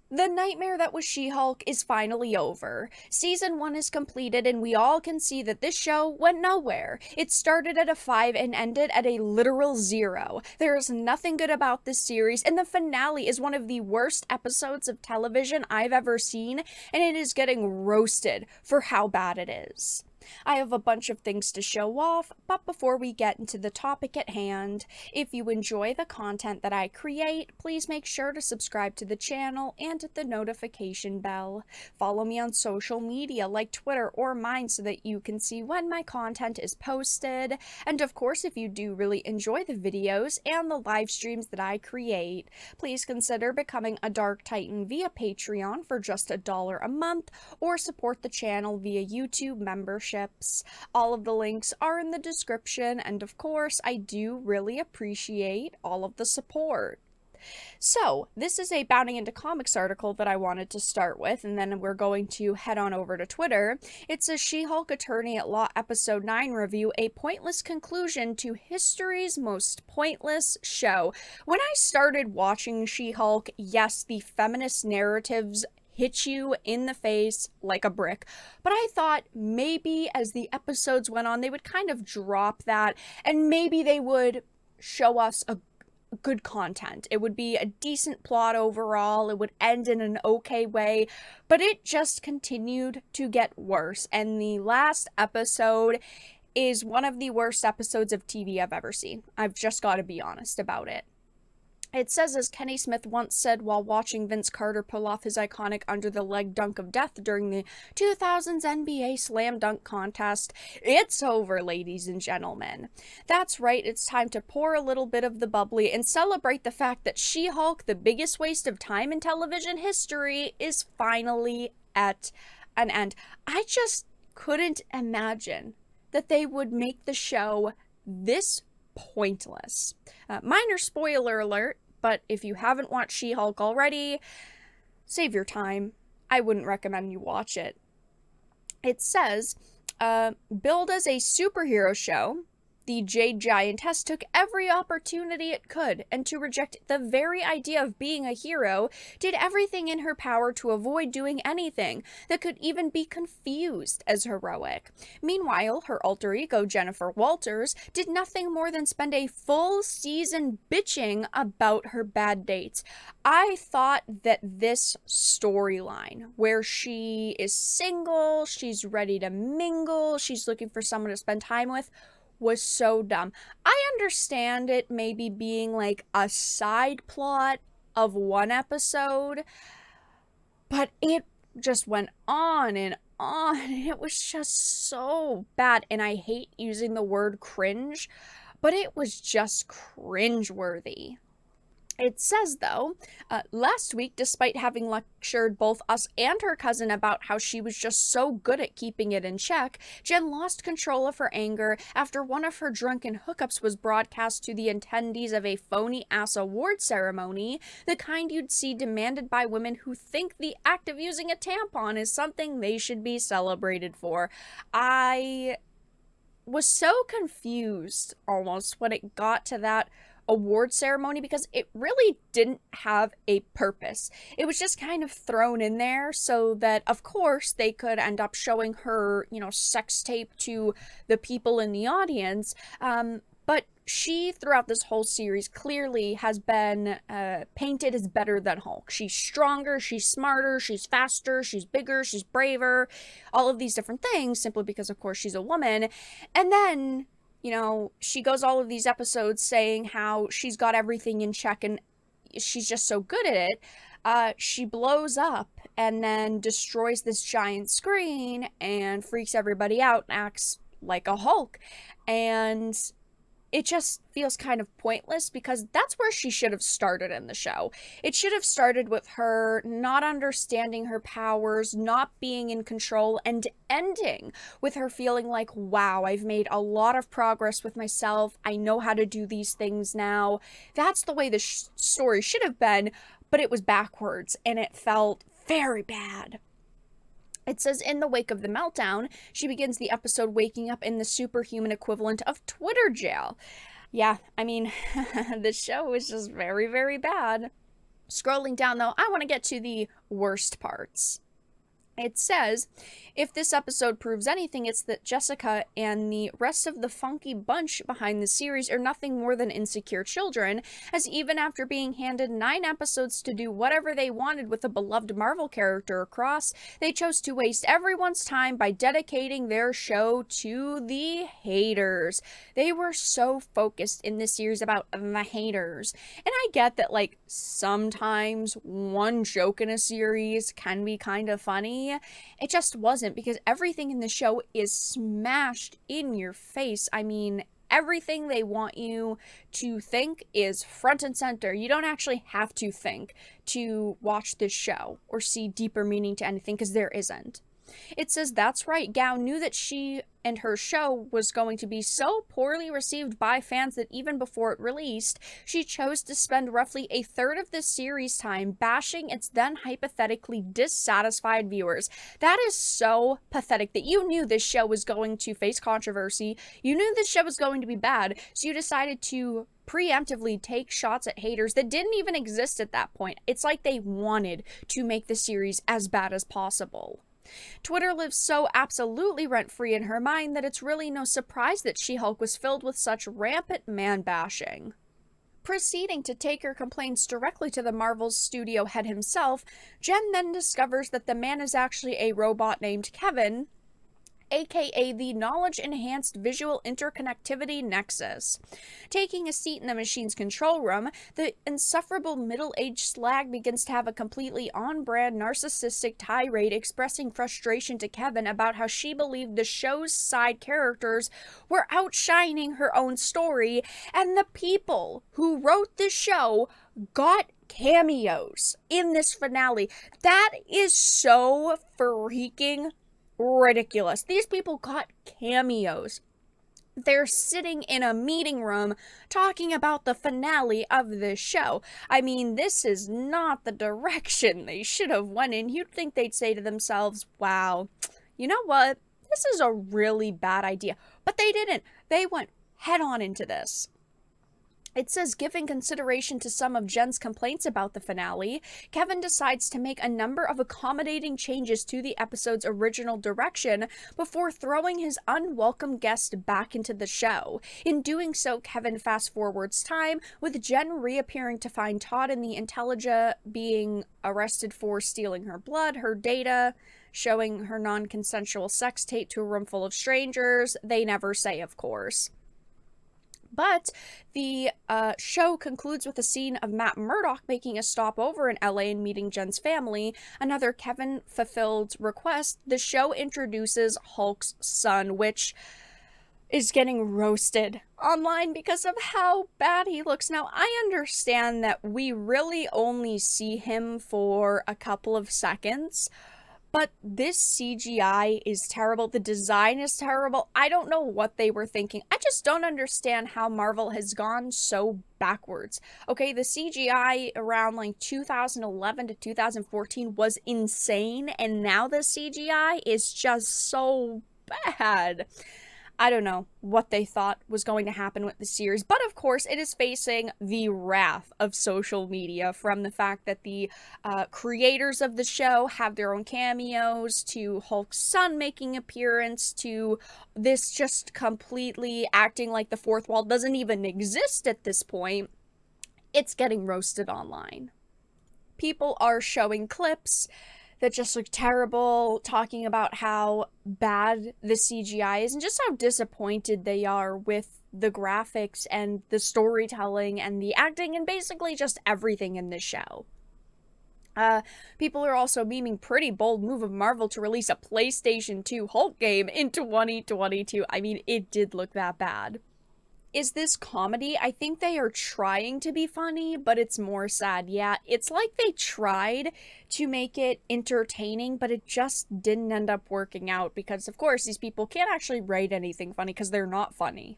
The nightmare that was She-Hulk is finally over. Season 1 is completed and we all can see that this show went nowhere. It started at a 5 and ended at a literal 0. There is nothing good about this series, and the finale is one of the worst episodes of television I've ever seen, and it is getting roasted for how bad it is. I have a bunch of things to show off, but before we get into the topic at hand, if you enjoy the content that I create, please make sure to subscribe to the channel and hit the notification bell. Follow me on social media like Twitter or mine so that you can see when my content is posted. And of course, if you do really enjoy the videos and the live streams that I create, please consider becoming a Dark Titan via Patreon for just $1 a month, or support the channel via YouTube membership. All of the links are in the description, and of course, I do really appreciate all of the support. So, this is a Bounding into Comics article that I wanted to start with, and then we're going to head on over to Twitter. It's a She-Hulk Attorney at Law Episode 9 review, a pointless conclusion to history's most pointless show. When I started watching She-Hulk, yes, the feminist narratives hit you in the face like a brick. But I thought maybe as the episodes went on, they would kind of drop that, and maybe they would show us a good content. It would be a decent plot overall. It would end in an okay way, but it just continued to get worse. And the last episode is one of the worst episodes of TV I've ever seen. I've just got to be honest about it. It says, as Kenny Smith once said while watching Vince Carter pull off his iconic under-the-leg dunk of death during the 2000s NBA Slam Dunk Contest, "It's over, ladies and gentlemen." That's right, it's time to pour a little bit of the bubbly and celebrate the fact that She-Hulk, the biggest waste of time in television history, is finally at an end. I just couldn't imagine that they would make the show this pointless. Minor spoiler alert, but if you haven't watched She-Hulk already, save your time. I wouldn't recommend you watch it. It says, billed as a superhero show, the Jade Giantess took every opportunity it could, and to reject the very idea of being a hero, did everything in her power to avoid doing anything that could even be confused as heroic. Meanwhile, her alter ego, Jennifer Walters, did nothing more than spend a full season bitching about her bad dates. I thought that this storyline, where she is single, she's ready to mingle, she's looking for someone to spend time with, was so dumb. I understand it maybe being like a side plot of one episode, but it just went on and on. It was just so bad, and I hate using the word cringe, but it was just cringeworthy. It says, though, last week, despite having lectured both us and her cousin about how she was just so good at keeping it in check, Jen lost control of her anger after one of her drunken hookups was broadcast to the attendees of a phony-ass award ceremony, the kind you'd see demanded by women who think the act of using a tampon is something they should be celebrated for. I was so confused, almost, when it got to that award ceremony, because it really didn't have a purpose. It was just kind of thrown in there so that, of course, they could end up showing her, sex tape to the people in the audience. But she, throughout this whole series, clearly has been painted as better than Hulk. She's stronger, she's smarter, she's faster, she's bigger, she's braver, all of these different things, simply because, of course, she's a woman. And then she goes all of these episodes saying how she's got everything in check and she's just so good at it. She blows up and then destroys this giant screen and freaks everybody out and acts like a Hulk. And it just feels kind of pointless, because that's where she should have started in the show. It should have started with her not understanding her powers, not being in control, and ending with her feeling like, wow, I've made a lot of progress with myself. I know how to do these things now. That's the way the story should have been, but it was backwards, and it felt very bad. It says, in the wake of the meltdown, she begins the episode waking up in the superhuman equivalent of Twitter jail. Yeah, I mean, the show is just very, very bad. Scrolling down, though, I want to get to the worst parts. It says, if this episode proves anything, it's that Jessica and the rest of the funky bunch behind the series are nothing more than insecure children, as even after being handed 9 episodes to do whatever they wanted with a beloved Marvel character across, they chose to waste everyone's time by dedicating their show to the haters. They were so focused in this series about the haters. And I get that, like, sometimes one joke in a series can be kind of funny. It just wasn't, because everything in the show is smashed in your face. I mean, everything they want you to think is front and center. You don't actually have to think to watch this show or see deeper meaning to anything, because there isn't. It says, that's right, Gao knew that she and her show was going to be so poorly received by fans that even before it released, she chose to spend roughly a third of the series time bashing its then hypothetically dissatisfied viewers. That is so pathetic, that you knew this show was going to face controversy, you knew this show was going to be bad, so you decided to preemptively take shots at haters that didn't even exist at that point. It's like they wanted to make the series as bad as possible. Twitter lives so absolutely rent-free in her mind that it's really no surprise that She-Hulk was filled with such rampant man-bashing. Proceeding to take her complaints directly to the Marvel's studio head himself, Jen then discovers that the man is actually a robot named Kevin, aka the Knowledge-Enhanced Visual Interconnectivity Nexus. Taking a seat in the machine's control room, the insufferable middle-aged slag begins to have a completely on-brand narcissistic tirade expressing frustration to Kevin about how she believed the show's side characters were outshining her own story, and the people who wrote the show got cameos in this finale. That is so freaking ridiculous. These people got cameos. They're sitting in a meeting room talking about the finale of this show. I mean, this is not the direction they should have went in. You'd think they'd say to themselves, wow, you know what? This is a really bad idea. But they didn't. They went head on into this. It says, giving consideration to some of Jen's complaints about the finale, Kevin decides to make a number of accommodating changes to the episode's original direction before throwing his unwelcome guest back into the show. In doing so, Kevin fast-forwards time, with Jen reappearing to find Todd and the Intelliga being arrested for stealing her blood, her data, showing her non-consensual sex tape to a room full of strangers. They never say, of course. But the show concludes with a scene of Matt Murdock making a stopover in LA and meeting Jen's family. Another Kevin-fulfilled request, the show introduces Hulk's son, which is getting roasted online because of how bad he looks. Now, I understand that we really only see him for a couple of seconds, but this CGI is terrible. The design is terrible. I don't know what they were thinking. I just don't understand how Marvel has gone so backwards. Okay, the CGI around like 2011 to 2014 was insane, and now the CGI is just so bad. I don't know what they thought was going to happen with the series, but of course it is facing the wrath of social media, from the fact that the creators of the show have their own cameos, to Hulk's son making appearance, to this just completely acting like the fourth wall doesn't even exist at this point. It's getting roasted online. People are showing clips that just look terrible, talking about how bad the CGI is and just how disappointed they are with the graphics and the storytelling and the acting and basically just everything in this show. People are also memeing pretty bold move of Marvel to release a PlayStation 2 Hulk game in 2022. I mean, it did look that bad. Is this comedy? I think they are trying to be funny, but it's more sad. Yeah, it's like they tried to make it entertaining, but it just didn't end up working out because, of course, these people can't actually write anything funny because they're not funny.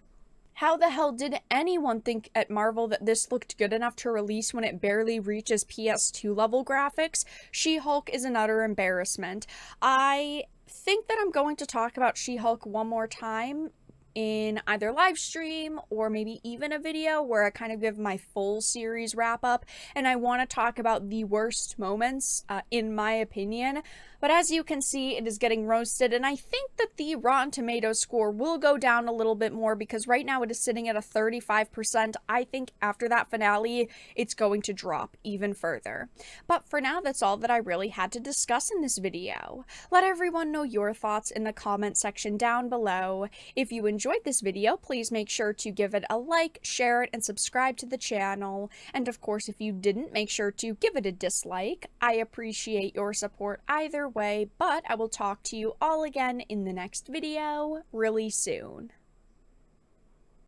How the hell did anyone think at Marvel that this looked good enough to release when it barely reaches PS2 level graphics? She-Hulk is an utter embarrassment. I think that I'm going to talk about She-Hulk one more time in either live stream or maybe even a video where I kind of give my full series wrap up, and I want to talk about the worst moments, in my opinion. But as you can see, it is getting roasted, and I think that the Rotten Tomatoes score will go down a little bit more because right now it is sitting at a 35%. I think after that finale, it's going to drop even further. But for now, that's all that I really had to discuss in this video. Let everyone know your thoughts in the comment section down below. If you enjoyed this video, please make sure to give it a like, share it, and subscribe to the channel. And of course, if you didn't, make sure to give it a dislike. I appreciate your support either way, but I will talk to you all again in the next video really soon.